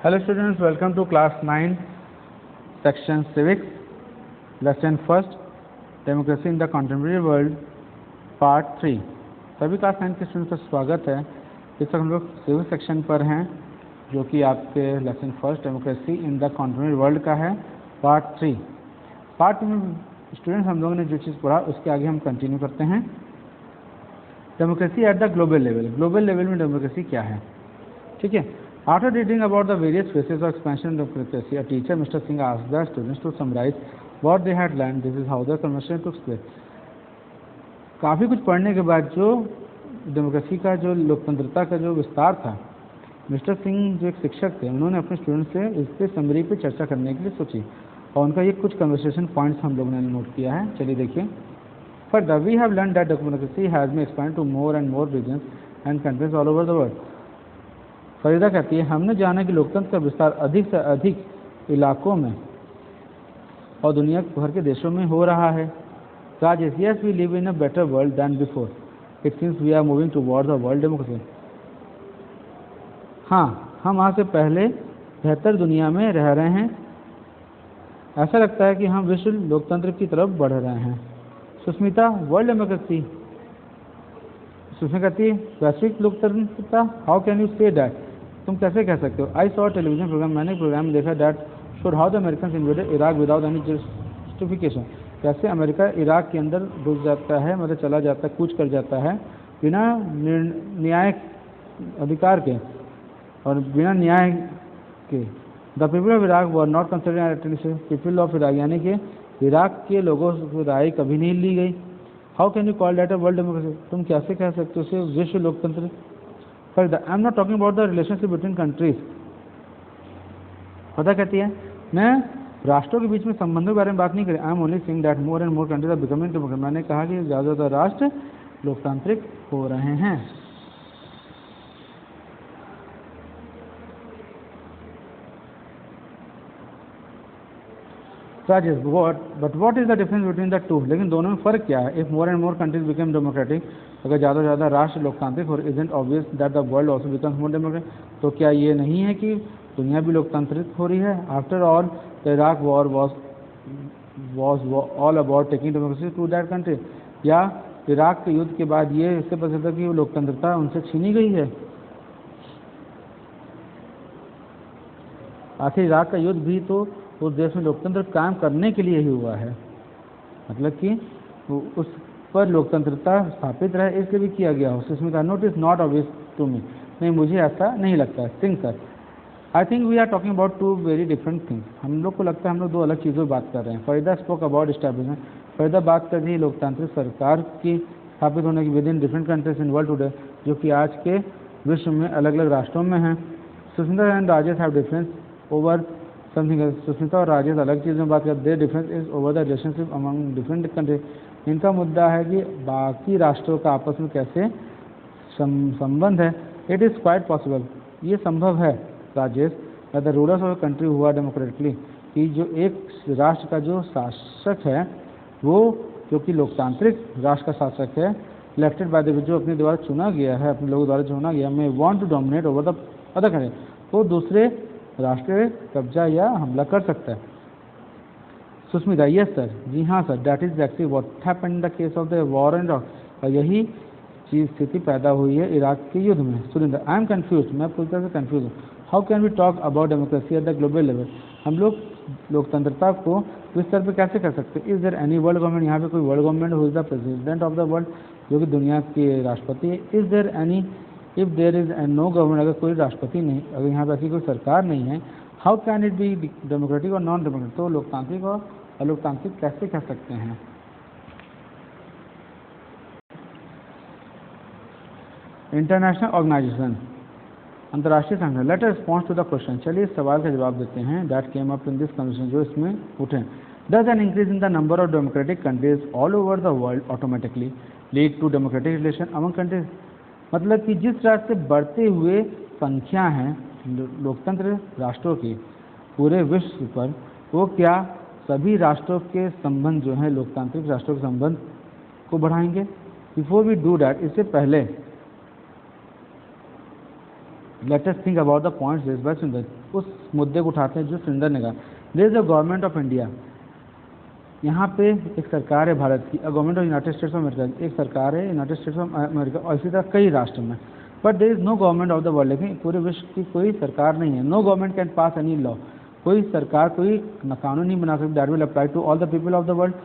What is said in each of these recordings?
Hello students, welcome to class 9 section civics lesson first democracy in the contemporary world part 3। सभी class 9 के students का स्वागत है। इस वक्त हम लोग सिविक्स सेक्शन पर हैं जो कि आपके lesson first democracy in the contemporary world का है पार्ट 3। पार्ट में स्टूडेंट्स हम लोगों ने जो चीज़ पढ़ा उसके आगे हम कंटिन्यू करते हैं। Democracy at the global level में डेमोक्रेसी क्या है, ठीक है। After reading about the various phases of expansion of democracy, a teacher, Mr. Singh, asked the students to summarize what they had learned. This is how the conversation took place. काफ़ी कुछ पढ़ने के बाद जो डेमोक्रेसी का जो लोकतंत्रता का जो विस्तार था, मिस्टर सिंह जो एक शिक्षक थे उन्होंने अपने स्टूडेंट से इस पे समरी पे चर्चा करने के लिए सोची और उनका ये कुछ कन्वर्सेशन पॉइंट्स हम लोगों ने नोट किया है। चलिए देखिए। Further we have learn that democracy has been expand to more and more regions and countries all over the world. Farida कहती है हमने जाना कि लोकतंत्र का विस्तार अधिक से अधिक इलाकों में और दुनिया भर के देशों में हो रहा है। Rajesh, yes we live in a better world than before, it seems we are moving towards the world democracy. हाँ, हम आज से पहले बेहतर दुनिया में रह रहे हैं। ऐसा लगता है कि हम विश्व लोकतंत्र की तरफ बढ़ रहे हैं। Sushmita, world democracy. सुष्मिता कहती है वैश्विक लोकतंत्रता, how can you say that, तुम कैसे कह सकते हो। आई सॉ टेलीविजन प्रोग्राम, मैंने प्रोग्राम में देखा that showed how the American invaded Iraq without any justification, कैसे अमेरिका इराक के अंदर घुस जाता है, मतलब चला जाता है, कूच कर जाता है बिना न्याय अधिकार के और बिना न्याय के। The people of Iraq were not considered people of Iraq, यानी कि इराक के लोगों की राय कभी नहीं ली गई। How can you call that a world democracy, तुम कैसे कह सकते हो उसे विश्व लोकतंत्र। Further I am not talking about the relationship between countries. पता कहती है मैं राष्ट्रों के बीच में संबंधों के बारे में बात नहीं करी। I am only saying that more and more countries are becoming democratic, मैंने कहा कि ज़्यादा से ज़्यादा राष्ट्र लोकतांत्रिक हो रहे हैं। Rajesh, but what is the difference between the two, लेकिन दोनों में फ़र्क क्या है। If more and more countries become democratic, अगर ज़्यादा से ज़्यादा राष्ट्र लोकतांत्रिक और isn't obvious that the world also becomes more democratic, तो क्या ये नहीं है कि दुनिया भी लोकतांत्रिक हो रही है। After all the Iraq war was all about taking democracy to that country, या इराक के युद्ध के बाद ये इससे पता चलता कि वो लोकतंत्रता उनसे छीनी गई है। आखिर इराक का युद्ध भी तो उस देश में लोकतंत्र कायम करने के लिए ही हुआ है, मतलब कि उस पर लोकतंत्रता स्थापित रहे इसलिए भी किया गया हो। Sushmita, note is not obvious to me, नहीं मुझे ऐसा नहीं लगता है। Singh sir, I think we are talking about two very different things, हम लोग को लगता है हम लोग दो अलग चीज़ों की बात कर रहे हैं। Farida spoke about establishment, Farida बात कर रही है लोकतांत्रिक सरकार की स्थापित होने की with in different countries in world today, जो कि आज के विश्व में अलग अलग राष्ट्रों में हैं। Sushmita and Rajesh have difference over something else, Sushmita और राजेश अलग चीज़ में बात करते, their difference is over the relationship among different country. इनका मुद्दा है कि बाकी राष्ट्रों का आपस में कैसे संबंध है। इट इज़ क्वाइट पॉसिबल, ये संभव है Rajesh, the rulers of country हुआ डेमोक्रेटिकली, कि जो एक राष्ट्र का जो शासक है वो जो कि लोकतांत्रिक राष्ट्र का शासक है, इलेक्टेड बाय द, जो अपने द्वारा चुना गया है, अपने लोगों द्वारा चुना गया, may want to dominate over the other country, वो दूसरे राष्ट्र कब्जा या हमला कर सकता है। सुष्मिता, यस सर, जी हाँ sir, that is actually what happened in the case of the war in Iraq, और यही चीज स्थिति पैदा हुई है इराक के युद्ध में। सुरेंद्र, आई एम कंफ्यूज, मैं पूरी तरह से कंफ्यूज हूँ। How can we talk about democracy at the global level, हम लोग लोकतंत्रता को इस स्तर पर कैसे कर सकते हैं। Is there any world government, यहाँ पे कोई world government who is the president of the world, जो कि दुनिया के राष्ट्रपति है। Is there any, if there is no government, अगर कोई राष्ट्रपति नहीं, अगर यहाँ पर ऐसी कोई सरकार नहीं है, how can it be democratic और नॉन डेमोक्रेटिक, तो लोकतांत्रिक और अलोकतांत्रिक कैसे कह सकते हैं। इंटरनेशनल ऑर्गेनाइजेशन, अंतर्राष्ट्रीय संगठन। Let us response to the question, चलिए इस सवाल का जवाब देते हैं। That came up in this conversation, जो इसमें उठे। Does an increase in the number of democratic countries all over the world automatically lead to democratic relation among countries, मतलब कि जिस तरह से बढ़ते हुए संख्या है लोकतंत्र राष्ट्रों की पूरे विश्व पर, वो क्या सभी राष्ट्रों के संबंध जो हैं लोकतांत्रिक राष्ट्रों के संबंध को बढ़ाएंगे। बिफोर वी डू दैट, इससे पहले let us think about the points raised by Sundar. उस मुद्दे को उठाते हैं जो सुरेंद्र ने कहा। There is the government of India, यहाँ पे एक सरकार है भारत की, government of United States of America, एक सरकार है यूनाइटेड स्टेट्स ऑफ अमेरिका, और इसी तरह कई राष्ट्र में। But there is no government of the world, लेकिन पूरे विश्व की कोई सरकार नहीं है। No government can pass any law, कोई सरकार कोई कानून नहीं बना सकती that will apply to all the people of the world,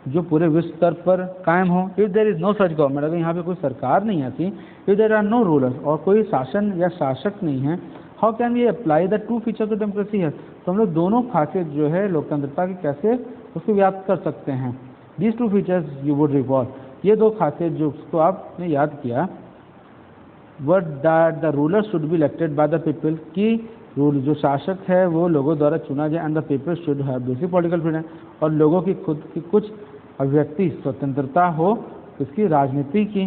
जो पूरे विश्व स्तर पर कायम हो। If there is no such government, अगर यहाँ पे कोई सरकार नहीं आती, if there are no rulers, और कोई शासन या शासक नहीं है, how can we apply the two features of democracy है, तो हम लोग दोनों खासियत जो है लोकतंत्रता की कैसे उसको व्याप्त कर सकते हैं। These two features you would recall, ये दो खासियत जो उसको आपने याद किया, but that the ruler should be elected by the people, की रूल जो शासक है वो लोगों द्वारा चुना जाए, and the people should have basic political freedom, और लोगों की खुद की कुछ अभिव्यक्ति स्वतंत्रता हो इसकी राजनीति की।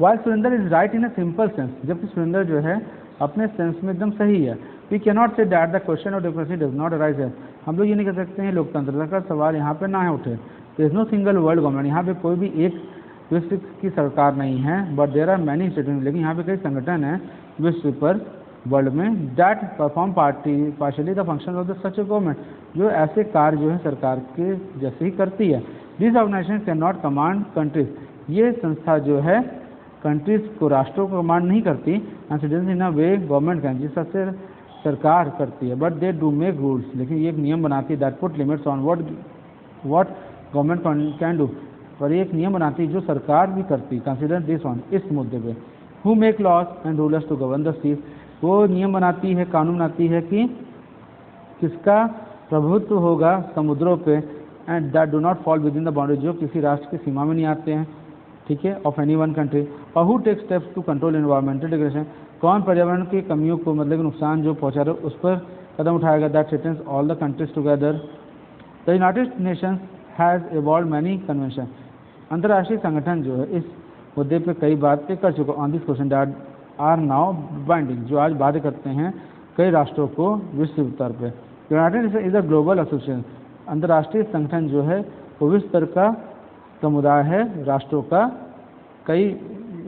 While Surendra is right in a simple sense, जबकि सुरेंद्र जो है अपने सेंस में एकदम सही है। We can not say that the question of democracy does not arise है, हम लोग ये नहीं कह सकते हैं लोकतंत्रता का सवाल यहाँ पे ना है उठे। There is no single world government, यहाँ पे कोई भी एक विश्व की सरकार नहीं है, but there are many institution, लेकिन यहाँ पे कई संगठन हैं विश्व पर वर्ल्ड में, that perform partially the function of the such government, जो ऐसे कार्य जो है सरकार के जैसे ही करती है। This organization can not command countries, ये संस्था जो है कंट्रीज को, राष्ट्रों को कमांड नहीं करती, and citizen in a way government can, जिस सबसे सरकार करती है, but they do make rules, लेकिन ये एक नियम बनाती है, that put limits on what government can do, और ये एक नियम बनाती है जो सरकार भी करती, कंसिडर दिस ऑन, इस मुद्दे पे। Who make laws and rulers to govern the seas, वो नियम बनाती है, कानून बनाती है कि किसका प्रभुत्व होगा समुद्रों पे, and that do not fall with in the boundary, जो किसी राष्ट्र की सीमा में नहीं आते हैं, ठीक है, ऑफ एनी वन कंट्री। और who take steps to control environmental degradation, कौन पर्यावरण की कमियों को मतलब नुकसान जो पहुंचा रहे उस पर कदम उठाएगा, that threatens all the countries together. The United Nations has evolve many convention, अंतर्राष्ट्रीय संगठन जो है इस मुद्दे पर कई बातें कर चुका on this question that are now binding, जो आज बातें करते हैं कई राष्ट्रों को विश्व स्तर पर। United nation is a global association, अंतर्राष्ट्रीय संगठन जो है वो विश्व स्तर का समुदाय है, राष्ट्रों का, कई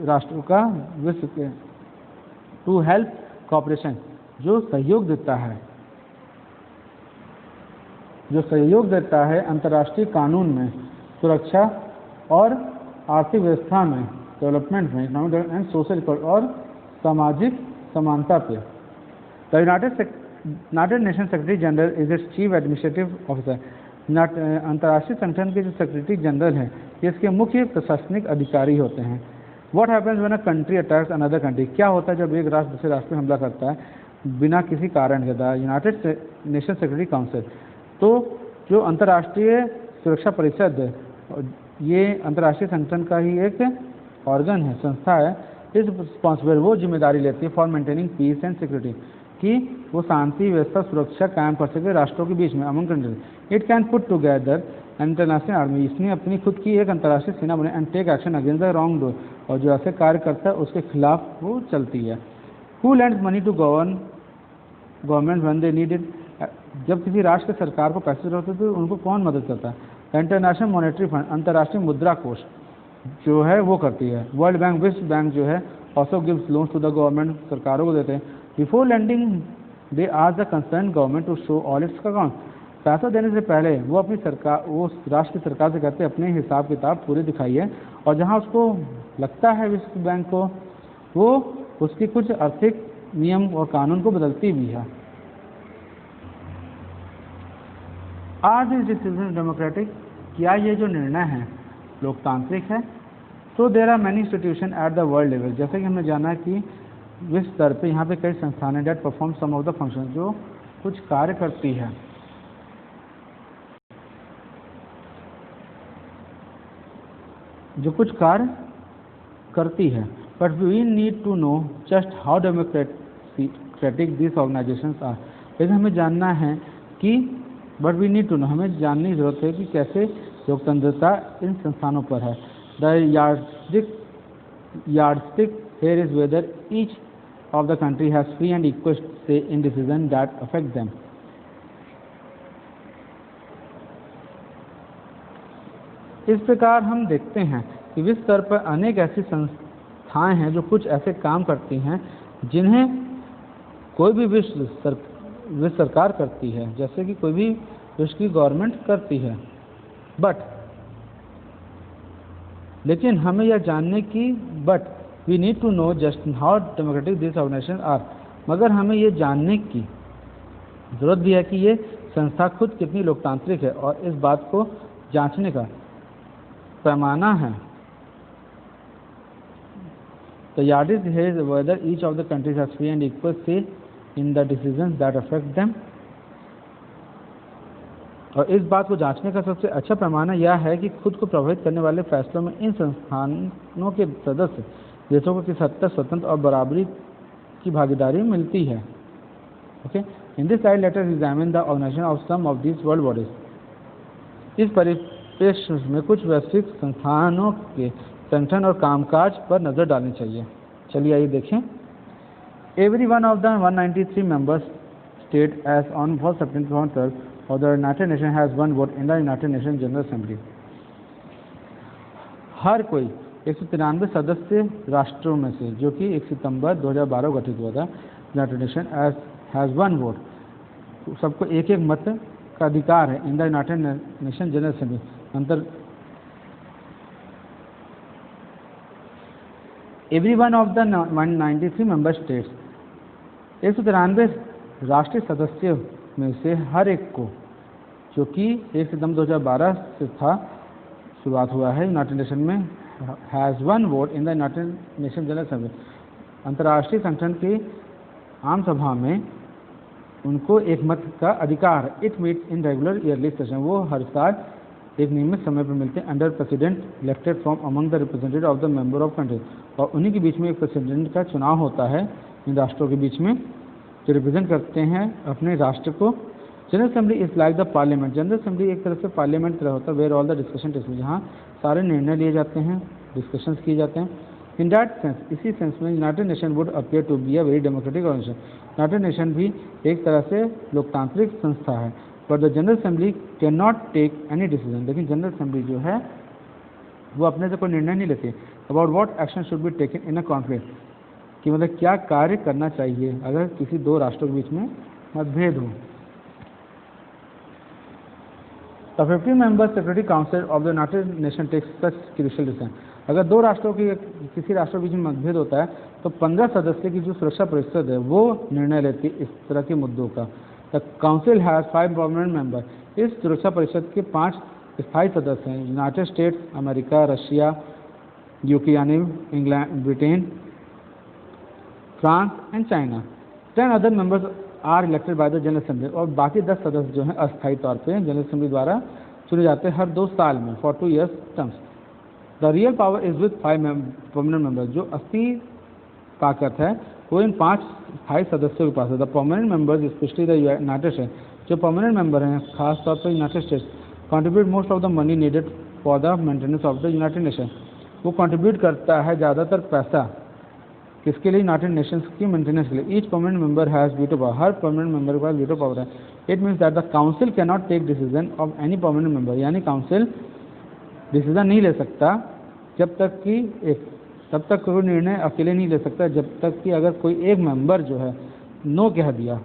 राष्ट्रों का विश्व के, टू हेल्प कॉपरेशन, जो सहयोग देता है, अंतर्राष्ट्रीय कानून में, सुरक्षा और आर्थिक व्यवस्था में, डेवलपमेंट में, इकोनॉमिक एंड सोशल और सामाजिक समानता पे। The United nation secretary general is it's chief administrative officer, अंतर्राष्ट्रीय संगठन के जो सेक्रेटरी जनरल हैं ये इसके मुख्य प्रशासनिक अधिकारी होते हैं। What happens when a country attacks another country, क्या होता है जब एक राष्ट्र दूसरे राष्ट्र पर हमला करता है बिना किसी कारण के। The United nation secretary council, तो जो अंतर्राष्ट्रीय सुरक्षा परिषद है, ये अंतर्राष्ट्रीय संगठन का ही एक ऑर्गन है, संस्था है, इस रिस्पॉन्सिबल, वो जिम्मेदारी लेती है for maintaining peace and security, कि वो शांति व्यवस्था सुरक्षा कायम कर सके राष्ट्रों के बीच में, among countries. It can put together international army, इसने अपनी खुद की एक अंतर्राष्ट्रीय सेना बनाई, and take action against the wrong doer, और जो ऐसे कार्य करता है उसके खिलाफ वो चलती है। Who lends money to government when they need it, जब किसी राष्ट्र की सरकार को पैसे जरूरत होती है तो उनको कौन मदद करता है। इंटरनेशनल मॉनेटरी फंड, अंतर्राष्ट्रीय मुद्रा कोष जो है वो करती है। वर्ल्ड बैंक, विश्व बैंक जो है also gives loans to the government, सरकारों को देते हैं। Before lending they ask the concern government to show all its account, पैसा देने से पहले वो अपनी सरकार, वो राष्ट्र की सरकार से कहते हैं अपने हिसाब किताब पूरे दिखाइए, और जहां उसको लगता है विश्व बैंक को, वो उसकी कुछ आर्थिक नियम और कानून को बदलती भी है। आज इस डिसीजन डेमोक्रेटिक, क्या ये जो निर्णय है लोकतांत्रिक है। So there are many institution at the world level, जैसे कि हमने जाना कि विश्व स्तर पे यहाँ पे कई संस्थान हैं that perform some of the function, जो कुछ कार्य करती है। But we need to know just how democratic this organisations are, लेकिन हमें जानना है कि but we need to know, हमें जानने की जरूरत है कि कैसे लोकतंत्रता इन संस्थानों पर है। The yardstick here is whether each of the country has free and equal say in decisions that affect them. इस प्रकार हम देखते हैं कि विश्व स्तर पर अनेक ऐसी संस्थाएं हैं जो कुछ ऐसे काम करती हैं जिन्हें कोई भी विश्व सरकार करती है, जैसे कि कोई भी विश्व की गवर्नमेंट करती है। लेकिन हमें यह जानने की we need to know just how democratic this organisation are, मगर हमें ये जानने की ज़रूरत भी है कि ये संस्था खुद कितनी लोकतांत्रिक है, और इस बात को जांचने का पैमाना है। The yardstick is whether each of the countries has free and equal say in the decisions that affect them. और इस बात को जांचने का सबसे अच्छा पैमाना यह है कि खुद को प्रभावित करने वाले फैसलों में इन संस्थानों के सदस्य देशों को किस हद तक स्वतंत्र और बराबरी की भागीदारी मिलती है। Okay, in this slide let us examine the organisation of some of these world bodies. इस परिप्रेक्ष्य में कुछ वैश्विक संस्थानों के संगठन और कामकाज पर नजर डालनी चाहिए। चलिए आइए देखें। Every one of the 193 members state as on 1 September of the United Nations has one vote in the United Nations General Assembly. हर कोई 193 सदस्य राष्ट्रों में से, जो कि 1 सितंबर 2012 गठित हुआ था, United Nation has one vote, सबको एक एक मत का अधिकार है in the United Nation General Assembly अंतर। Every one of the 193 member states, 193 राष्ट्रीय सदस्यों में से हर एक को, जो कि 1 सितंबर 2012 से था, शुरुआत हुआ है यूनाइटेड नेशन में, has one vote in the United Nation General assembly, अंतर्राष्ट्रीय संगठन की आम सभा में उनको एक मत का अधिकार। It meet in regular yearly session, वो हर साल एक नियमित समय पर मिलते हैं, under president elected from among the representative of the member of country, और उन्हीं के बीच में एक प्रेसिडेंट का चुनाव होता है इन राष्ट्रों के बीच में, जो रिप्रेजेंट करते हैं अपने राष्ट्र को। General Assembly is like the parliament, General Assembly एक तरह से पार्लियामेंट तरह होता है, where all the discussion takes, जहाँ सारे निर्णय लिए जाते हैं, डिस्कशंस किए जाते हैं। इन दैट सेंस, इसी सेंस में United Nation would appear to be a very democratic organisation, United Nation भी एक तरह से लोकतांत्रिक संस्था है। But the general Assembly can not take any decision, लेकिन जनरल असेंबली जो है वो अपने से कोई निर्णय नहीं लेती about what action should be taken in a conflict, कि मतलब क्या कार्य करना चाहिए अगर किसी दो राष्ट्रों के बीच में मतभेद हो। The 50 member Security Council of the United Nations takes such crucial decision. अगर दो राष्ट्रों की किसी राष्ट्र के बीच में मतभेद होता है तो 15 सदस्य की जो सुरक्षा परिषद है वो निर्णय लेती है इस तरह के मुद्दों का। The Council has 5 permanent members. इस सुरक्षा परिषद के 5 स्थायी सदस्य हैं, United States, America, Russia, UK यानी England, Britain, France and China. 10 other members are elected by the general assembly, और बाकी 10 सदस्य जो हैं अस्थायी तौर पे जनरल असेंबली द्वारा चुने जाते हैं हर 2 साल में, for 2 years terms. The real power is with 5 permanent members, जो असली ताकत है वो इन 5 स्थायी सदस्यों के पास है। The permanent members specially the United states, जो परमानेंट मेंबर हैं खास तौर पर United states, contribute most of the money needed for the maintenance of the United nation, वो कंट्रीब्यूट करता है ज़्यादातर पैसा किसके लिए, यूनाइटेड नेशंस की मेंटेनेंस के लिए। Each permanent member has veto power, हर परमानेंट मेंबर के पास वीटो पावर है। It means that the council can not take decision of any permanent member, यानी काउंसिल डिसीजन नहीं ले सकता जब तक कि तब तक कोई निर्णय अकेले नहीं ले सकता जब तक कि अगर कोई एक मेंबर जो है नो कह दिया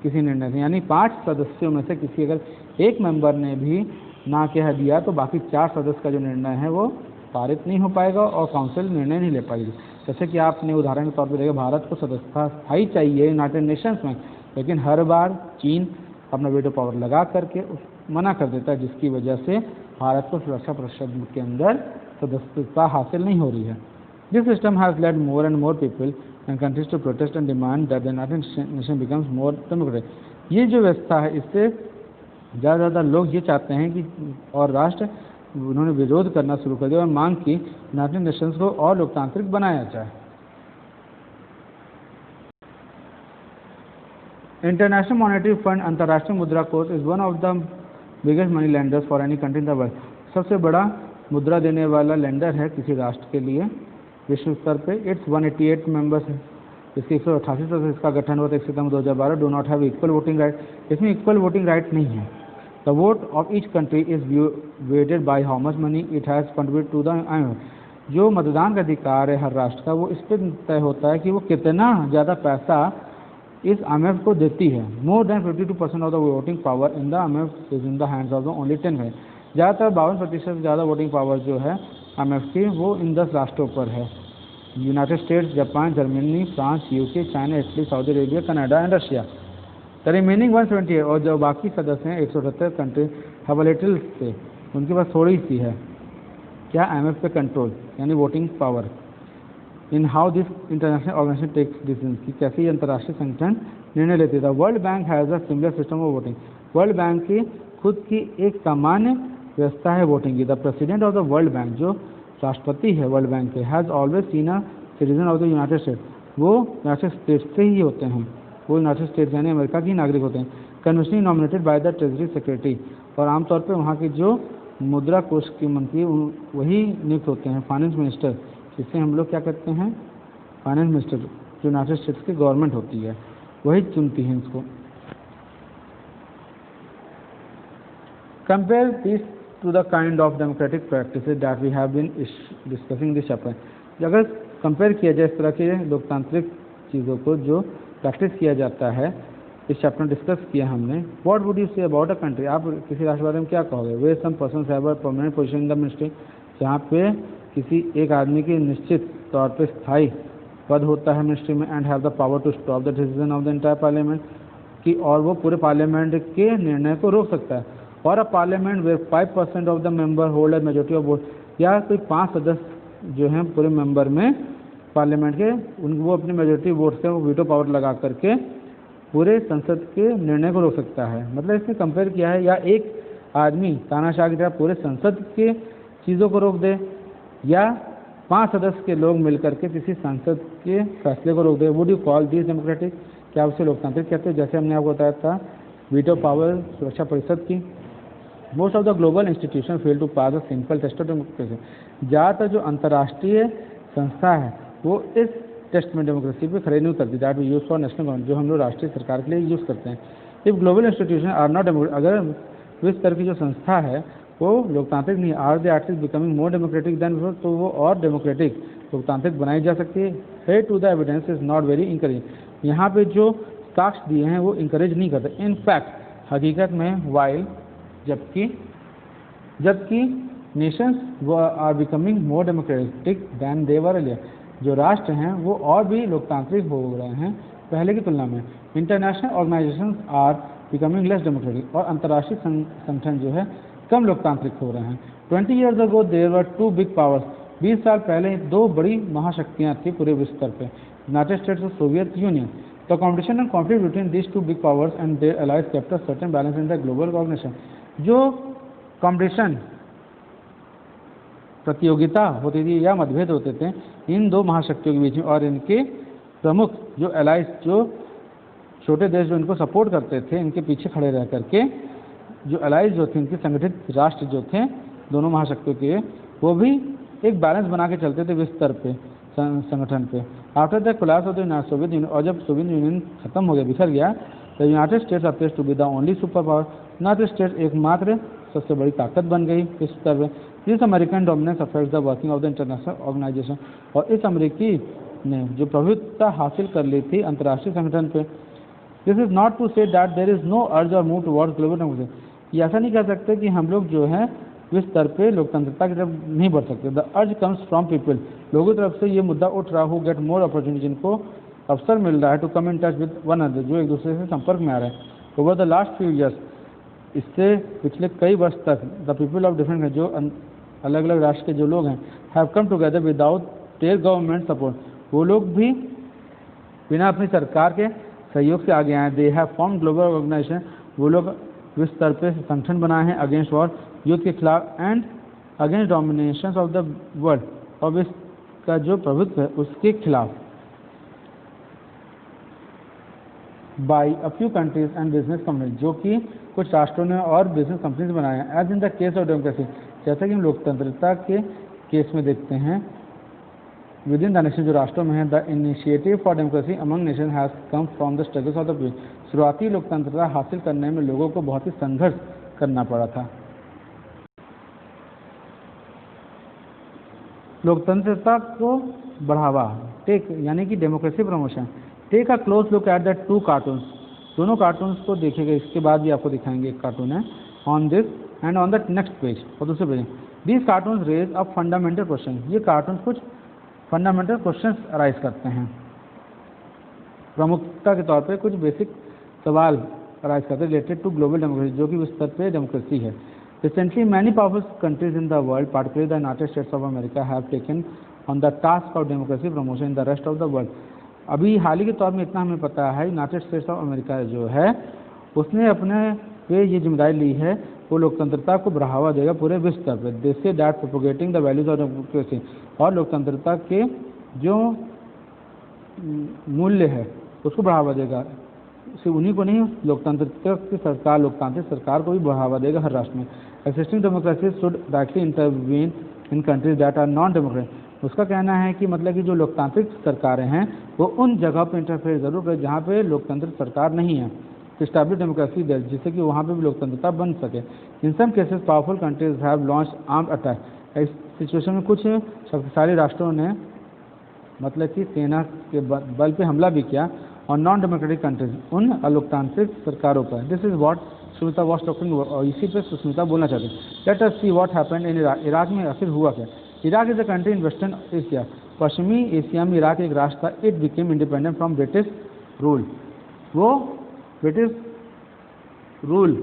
किसी निर्णय से, यानी 5 सदस्यों में से किसी अगर एक मेंबर ने भी ना कह दिया तो बाकी 4 सदस्य का जो निर्णय है वो पारित नहीं हो पाएगा और काउंसिल निर्णय नहीं ले पाएगी। जैसे कि आपने उदाहरण के तौर पर देखा, भारत को सदस्यता स्थायी चाहिए यूनाइटेड नेशंस में, लेकिन हर बार चीन अपना वीटो पावर लगा करके मना कर देता है, जिसकी वजह से भारत को सुरक्षा परिषद के अंदर सदस्यता हासिल नहीं हो रही है। This system has led more and more people and countries to protest and demand that the United Nation becomes more democratic. ये जो व्यवस्था है इससे ज़्यादा लोग ये चाहते हैं कि और राष्ट्र उन्होंने विरोध करना शुरू कर दिया और मांग की यूनाइटेड नेशंस को और लोकतांत्रिक बनाया जाए। इंटरनेशनल मॉनेटरी फंड, अंतर्राष्ट्रीय मुद्रा कोष, is one of the biggest money lenders for any country in the world, सबसे बड़ा मुद्रा देने वाला लेंडर है किसी राष्ट्र के लिए विश्व स्तर पे। इट्स 188 मेंबर्स है, इसके 188 सदस्य इसका गठन हुआ था 1 सितंबर 2012। Do not have equal voting right, इसमें इक्वल वोटिंग राइट नहीं है। The vote of each country is weighted by how much money it has contribute to the IMF, जो मतदान का अधिकार है हर राष्ट्र का, वो इस पर तय होता है कि वो कितना ज़्यादा पैसा इस IMF को देती है। More than 52% of the voting power in the IMF is in the hands of the only 10 है। ज़्यादातर 52% से ज़्यादा वोटिंग पावर जो है IMF की, वो इन 10 राष्ट्रों पर है। United states, Japan, Germany, France, UK, China, Italy, Saudi Arabia, Canada and Russia. The remaining 170 और जो बाकी सदस्य हैं 178 कंट्री हैव अ लिटिल से, उनके पास थोड़ी सी है क्या IMF पे कंट्रोल, यानी voting power. In how this international organisation takes decision, की कैसे ये अंतर्राष्ट्रीय संगठन निर्णय लेते थे। World Bank has a similar system of voting, World Bank की खुद की एक सामान्य व्यवस्था है वोटिंग की। The president of the World Bank, जो राष्ट्रपति है वर्ल्ड बैंक के, has always seen a citizen of the United States, वो यूनाइटेड स्टेट्स से ही होते हैं, वो यूनाइटेड स्टेट्स यानी अमेरिका के नागरिक होते हैं। Conventionally nominated by the treasury secretary, और आमतौर पर वहाँ के जो मुद्रा कोष के मंत्री वही नियुक्त होते हैं। फाइनेंस मिनिस्टर, जिससे हम लोग क्या करते हैं, फाइनेंस मिनिस्टर जो यूनाइटेड स्टेट्स की गवर्नमेंट होती है वही चुनती है इसको। Compare this to the kind of democratic practices that we have been discussing this chapter. अगर कंपेयर किया जाए इस तरह के लोकतांत्रिक चीज़ों को जो प्रैक्टिस किया जाता है, इस चैप्टर में डिस्कस किया हमने। What would you say about a country, आप किसी राष्ट्र के बारे में क्या कहोगे। Where some person have a permanent position in the ministry, जहाँ पे किसी एक आदमी की निश्चित तौर पे स्थायी पद होता है मिनिस्ट्री में, and have the power to stop the decision of the entire parliament, की और वो पूरे पार्लियामेंट के निर्णय को रोक सकता है। और a parliament where 5% of the member hold a majority of vote, या कोई 5 सदस्य जो हैं पूरे मेंबर में पार्लियामेंट के, वो अपनी मेजोरिटी वोट से वो वीटो पावर लगा करके पूरे संसद के निर्णय को रोक सकता है। मतलब इसने कंपेयर किया है, या एक आदमी तानाशाह की तरह पूरे संसद के चीज़ों को रोक दे, या 5 सदस्य के लोग मिलकर के किसी संसद के फैसले को रोक दे। Would you call this democratic, क्या उसे लोकतांत्रिक कहते हैं। जैसे हमने आपको बताया था वीटो पावर सुरक्षा परिषद की। Most of the global institution fail to pass a simple test of democracy, ज़्यादातर जो अंतर्राष्ट्रीय संस्था है वो इस टेस्ट में डेमोक्रेसी पे खड़े नहीं उतरती। That we use for national government, जो हम लोग राष्ट्रीय सरकार के लिए यूज़ करते हैं। If global institution are not democratic, अगर विश्व स्तर की जो संस्था है वो लोकतांत्रिक नहीं, are they at least becoming more democratic than before, तो वो और डेमोक्रेटिक लोकतांत्रिक बनाई जा सकती है। Hey to the evidence is not very encourage, यहाँ पे जो साक्ष्य दिए हैं वो इंकरेज नहीं करते। इन फैक्ट, हकीकत में, वाइल, जबकि नेशंस वो are becoming more democratic than they were earlier, जो राष्ट्र हैं वो और भी लोकतांत्रिक हो रहे हैं पहले की तुलना में। International organisations are becoming less democratic, और अंतर्राष्ट्रीय संगठन जो है कम लोकतांत्रिक हो रहे हैं। 20 years ago there were 2 big powers, 20 साल पहले 2 बड़ी महाशक्तियाँ थी पूरे विश्व स्तर पे, यूनाइटेड स्टेट्स और Soviet Union. The competition and conflict between these 2 big powers and their allies kept a certain balance in the global organization, जो कॉम्पिटिशन प्रतियोगिता होती थी या मतभेद होते थे इन 2 महाशक्तियों के बीच में, और इनके प्रमुख जो एलाइज, जो छोटे देश जो इनको सपोर्ट करते थे, इनके पीछे खड़े रह करके जो एलाइज जो थे, इनके संगठित राष्ट्र जो थे दोनों महाशक्तियों के, वो भी एक बैलेंस बना के चलते थे विश्व स्तर पे, संगठन पे। After the collapse of the Soviet union, और जब सोवियत यूनियन खत्म हो गया, बिखर गया, तो United States appears to be the only super power, United States एकमात्र सबसे बड़ी ताकत बन गई विश्व स्तर पे। This American dominance affects the working of the international organisation, और इस अमेरिकी ने जो प्रभुत्वता हासिल कर ली थी अंतर्राष्ट्रीय संगठन पे। This is not to say that there is no urge और मूव टुवर्ड्स ग्लोबल डेमोक्रेसी, ये ऐसा नहीं कह सकते कि हम लोग जो है विश्व स्तर पे लोकतंत्रता की तरफ नहीं बढ़ सकते। The urge comes from people, लोगों की तरफ से ये मुद्दा उठ रहा, हु गेट मोर अपॉर्चुनिटी, जिनको अवसर मिल रहा है, to come in touch with one other, जो एक दूसरे से संपर्क में आ रहे हैं। Over the last few years, इससे पिछले कई वर्ष तक, द पीपल ऑफ डिफरेंट, जो अलग अलग राष्ट्र के जो लोग हैं, have come together without their government support, वो लोग भी बिना अपनी सरकार के सहयोग से आगे आए। They have form global organisation, वो लोग विश्व स्तर पे संगठन बनाए हैं अगेंस्ट वॉर, युद्ध के खिलाफ, and against domination of the world, और विश्व का जो प्रभुत्व है उसके खिलाफ। By a few countries and business company, जो कि कुछ राष्ट्रों ने और बिजनेस कंपनीज बनाए हैं। As in the case of democracy, जैसा कि हम लोकतंत्रता के केस में देखते हैं, विद इन द नेशन, जो राष्ट्रों में है, the initiative for democracy among nation has come from the struggles of the people, शुरुआती लोकतंत्रता हासिल करने में लोगों को बहुत ही संघर्ष करना पड़ा था। लोकतंत्रता को बढ़ावा, टेक यानी कि democracy promotion. Take a close look at the two cartoons, दोनों कार्टून्स को देखेगा, इसके बाद भी आपको दिखाएंगे एक कार्टून है on this and on the next page और दूसरे page. These cartoons raise a fundamental question, ये कार्टून कुछ फंडामेंटल क्वेश्चन अराइज करते हैं, प्रमुखता के तौर पे कुछ बेसिक सवाल अराइज करते हैं रिलेटेड टू ग्लोबल डेमोक्रेसी, जो कि उस स्तर पे डेमोक्रेसी है। Recently many powerful countries in the world particularly the United States of America have taken on the task of democracy promotion in the rest of the world. अभी हाल ही के तौर में इतना हमें पता है, यूनाइटेड स्टेट्स ऑफ अमेरिका जो है उसने अपने पे ये जिम्मेदारी ली है, वो लोकतंत्रता को बढ़ावा देगा पूरे विश्व स्तर पर। They say that propagating the values of democracy, और लोकतंत्रता के जो मूल्य है उसको बढ़ावा देगा। सिर्फ उन्हीं को नहीं, लोकतंत्र की सरकार, लोकतांत्रिक सरकार को भी बढ़ावा देगा हर राष्ट्र में। Existing democracy should directly intervene in countries that are non democratic. उसका कहना है कि मतलब कि जो लोकतांत्रिक सरकारें हैं वो उन जगह पर इंटरफेयर जरूर करें जहाँ पे लोकतंत्र सरकार नहीं है, स्टैब्लिश डेमोक्रेसी दे, जिससे कि वहाँ पे भी लोकतंत्रता बन सके। In some cases powerful countries have launch armed attack. इस सिचुएशन में कुछ शक्तिशाली राष्ट्रों ने मतलब कि सेना के बल पे हमला भी किया और नॉन डेमोक्रेटिक कंट्रीज, उन अलोकतांत्रिक सरकारों पर। This is what Sushmita was talking, और इसी पे सुष्मिता बोलना चाहती है। Let us see what happened in Iraq. Iraq में आखिर हुआ क्या? Iraq is a country in western Asia, पश्चिमी एशिया में इराक एक राष्ट्र था। It became independent from British rule, वो ब्रिटिश रूल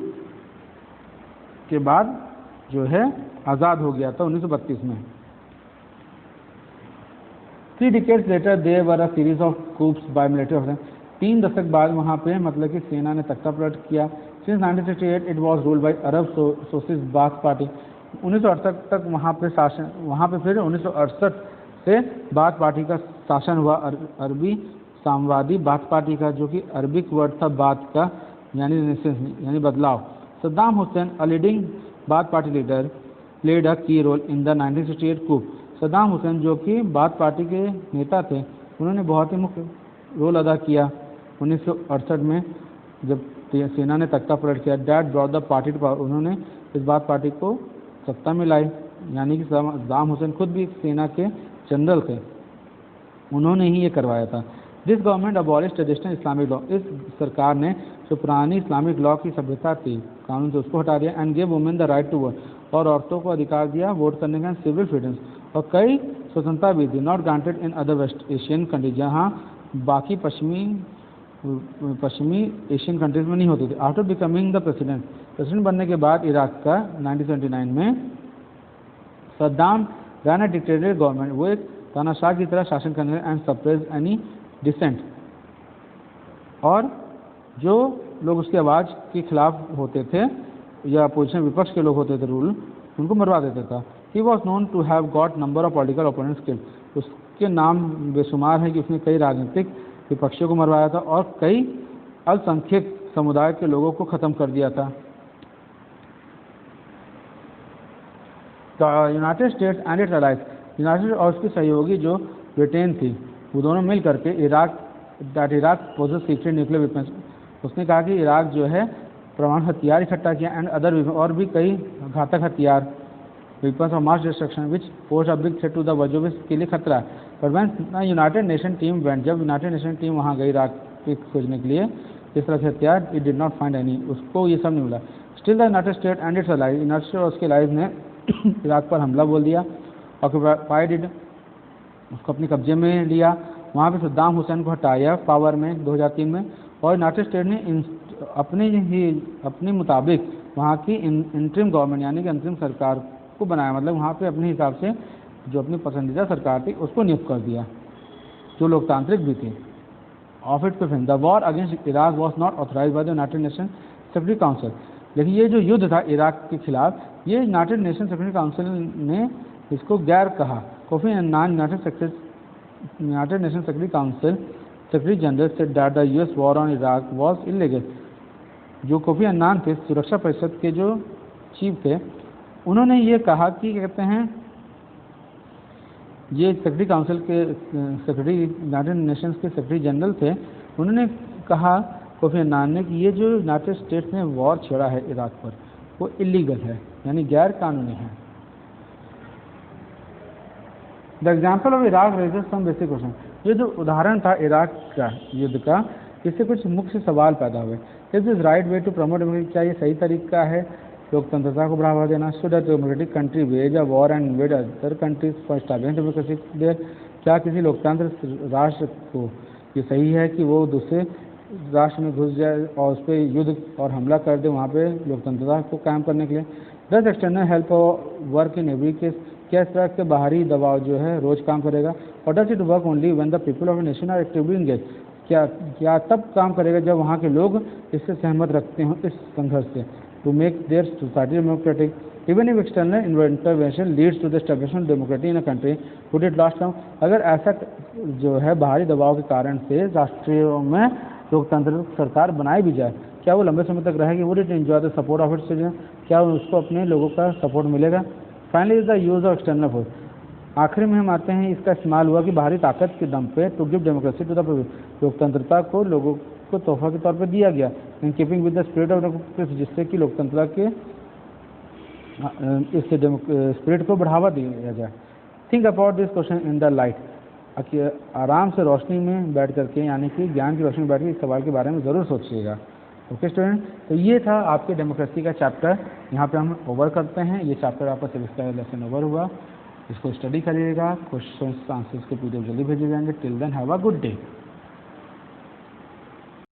के बाद जो है आज़ाद हो गया था 1932 में। 3 decades later there were a series of coups by military officers। 3 दशक बाद वहाँ पे मतलब कि सेना ने तख्ता पलट किया। Since 1968 it was ruled by Arab Socialist Baath Party। 1968 तक वहाँ पे शासन, वहाँ पे फिर 1968 से बाथ पार्टी का शासन हुआ, अरबी सामवादी बाथ पार्टी का, जो कि अरबिक वर्ड था बाथ का यानी बदलाव। Saddam Hussain a leading bath party leader played a की रोल इन द 1968 कूप। सद्दाम हुसैन जो कि बाथ पार्टी के नेता थे, उन्होंने बहुत ही मुख्य रोल अदा किया 1968 में जब सेना ने तख्ता पलट किया। That brought the party to power, उन्होंने इस बाथ पार्टी को सत्ता में लाई, यानी कि सद्दाम हुसैन खुद भी सेना के जनरल थे, उन्होंने ही ये करवाया था। This government abolish traditional Islamic law, इस सरकार ने जो पुरानी इस्लामिक लॉ की सभ्यता थी कानून से उसको हटा दिया। And give women the right to vote, और औरतों को अधिकार दिया वोट करने का, सिविल फ्रीडम्स, और कई स्वतंत्रता भी दी। Not granted in other West Asian countries, जहाँ बाकी पश्चिमी एशियन कंट्रीज में नहीं होती थी। आफ्टर बिकमिंग द प्रेसिडेंट बनने के बाद इराक का 1979 में Saddam run a dictatorial government, वो एक तानाशाह की तरह शासन करने एंड सप्रेस एनी डिसेंट, और जो लोग उसकी आवाज़ के खिलाफ होते थे या अपोजिशन विपक्ष के लोग होते थे रूल, उनको मरवा देता था। He was known to have got number of political opponents killed, उसके नाम बेशुमार है कि उसने कई राजनीतिक विपक्षियों को मरवाया था और कई अल्पसंख्यक समुदाय के लोगों को ख़त्म कर दिया था। United States and its allies, United और उसकी सहयोगी जो ब्रिटेन थी, वो दोनों मिल करके Iraq poses secret nuclear weapons, उसने कहा कि इराक जो है परमाणु हथियार इकट्ठा किया एंड अदर, और भी कई घातक हथियार, weapons of mass destruction which pose a big threat to the world, के लिए खतरा है। पर when United Nation team went, जब यूनाइटेड नेशन टीम वहाँ गई इराक के खोजने के लिए इस तरह के हथियार, it did not find any, उसको ये सब नहीं मिला। Still the United State and its allies, United State और उसके अलाइज ने इराक पर हमला बोल दिया, ऑक्यूपाइड इट, उसको अपने कब्जे में लिया। वहाँ पे सद्दाम हुसैन को हटाया पावर में 2003 में, और यूनाइटेड स्टेट ने अपने मुताबिक वहाँ की इंटरिम गवर्नमेंट यानी कि अंतरिम सरकार को बनाया, मतलब वहाँ पे अपने हिसाब से जो अपनी पसंदीदा सरकार थी उसको नियुक्त कर दिया, जो लोकतांत्रिक भी थी। Of it preference the war against Iraq was not authorise by the United Nation Security Council, लेकिन ये जो युद्ध था इराक के खिलाफ, ये यूनाइटेड नेशन सिक्योरिटी काउंसिल ने इसको गैर कहा। Kofi Annan United Nation Security council secretary general said that the US war on Iraq was illegal. जो कोफी अन्नान थे, सुरक्षा परिषद के जो चीफ थे, उन्होंने ये कहा कि कहते हैं ये सेक्रेटरी काउंसिल के सेक्रेटरी यूनाइटेड नेशंस के सेक्रेटरी जनरल थे, उन्होंने कहा कोफी अन्नान ने कि ये जो यूनाइटेड स्टेट्स ने वॉर छेड़ा है इराक पर, वो इलीगल है, यानी गैर कानूनी है। The example of Iraq raises some basic question. ये जो उदाहरण था इराक का युद्ध का, इससे कुछ मुख्य सवाल पैदा हुए। Is this right way to promote democracy? क्या ये सही तरीका है लोकतंत्रता को बढ़ावा देना? Should a democratic country wage a war and invade other countries for establishing democracy there? क्या किसी लोकतंत्र राष्ट्र को ये सही है कि वो दूसरे राष्ट्र में घुस जाए और उस पर युद्ध और हमला कर दे वहाँ पे लोकतंत्रता को कायम करने के लिए? Does external help work in every case? क्या इस तरह के बाहरी दबाव जो है रोज काम करेगा? और does it work only when the people of a nation are actively engage? क्या तब काम करेगा जब वहाँ के लोग इससे सहमत रखते हों इस संघर्ष से, to make their society democratic? Even if external intervention leads to the establishment democracy in a country, would it last long? अगर ऐसा जो है बाहरी दबाव के कारण से राष्ट्रीय में लोकतंत्र सरकार बनाई भी जाए, क्या वो लंबे समय तक रहेगी? Would it enjoy the support of its citizen? क्या उसको अपने लोगों का सपोर्ट मिलेगा? Finally is the use of external force. आखिर में हम आते हैं इसका इस्तेमाल हुआ कि बाहरी ताकत के दम पे to give democracy to the people. लोकतंत्रता को लोगों को तोहफा के तौर पर दिया गया, in keeping with the spirit of democracy, जिससे कि लोकतंत्र के इस स्पिरिट को बढ़ावा दिया जाए। Think about this question in the light. आराम से रोशनी में बैठ करके, यानी कि ज्ञान की रोशनी में बैठ के इस सवाल के बारे में ज़रूर सोचिएगा। ओके स्टूडेंट, तो ये था आपके डेमोक्रेसी का चैप्टर, यहाँ पे हम ओवर करते हैं। ये चैप्टर आपका सिविक्स का लेसन ओवर हुआ, इसको स्टडी करिएगा। क्वेश्चन आंसर्स के पीडीएफ जल्दी भेजे जाएंगे। Till then have a good day.